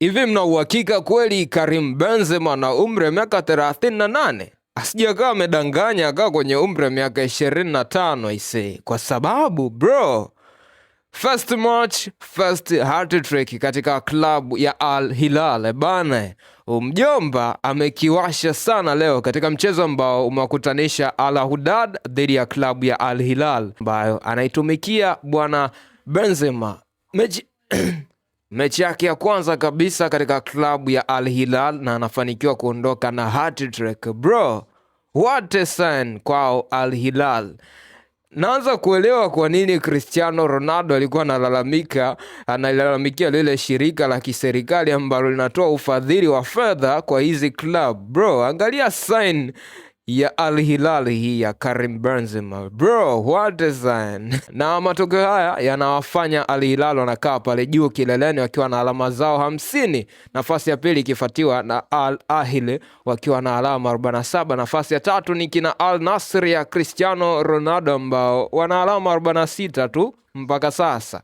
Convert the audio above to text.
Hivi mna uhakika kweli Karim Benzema na umri wa miaka 38? Asijakaa amedanganya akaa kwenye umri wa miaka 25 ise. Kwa sababu bro, first match, first hat-trick katika klabu ya Al Hilal bana. Mjomba amekiwasha sana leo katika mchezo ambao umewakutanisha Al Hudad dhidi ya klabu ya Al Hilal ambayo anaitumikia bwana Benzema. Mechi yake ya kwanza kabisa katika klabu ya Al Hilal na anafanikiwa kuondoka na hat-trick. Bro, what a sign kwao Al Hilal. Naanza kuelewa kwa nini Cristiano Ronaldo alikuwa analalamikia lile shirika la kiserikali ambalo linatoa ufadhili wa fedha kwa hizi club. Bro, angalia sign ya Al Hilal hii ya Karim Benzema. Bro, what a sign. Na matokeo haya yanawafanya Al Hilal wanakaa pale juu kileleni wakiwa na alama zao 50. Nafasi ya pili ikifuatiwa na Al Ahly wakiwa na alama 47. Nafasi ya tatu ni kina Al Nassr ya Cristiano Ronaldo ambao wana alama 46 tu mpaka sasa.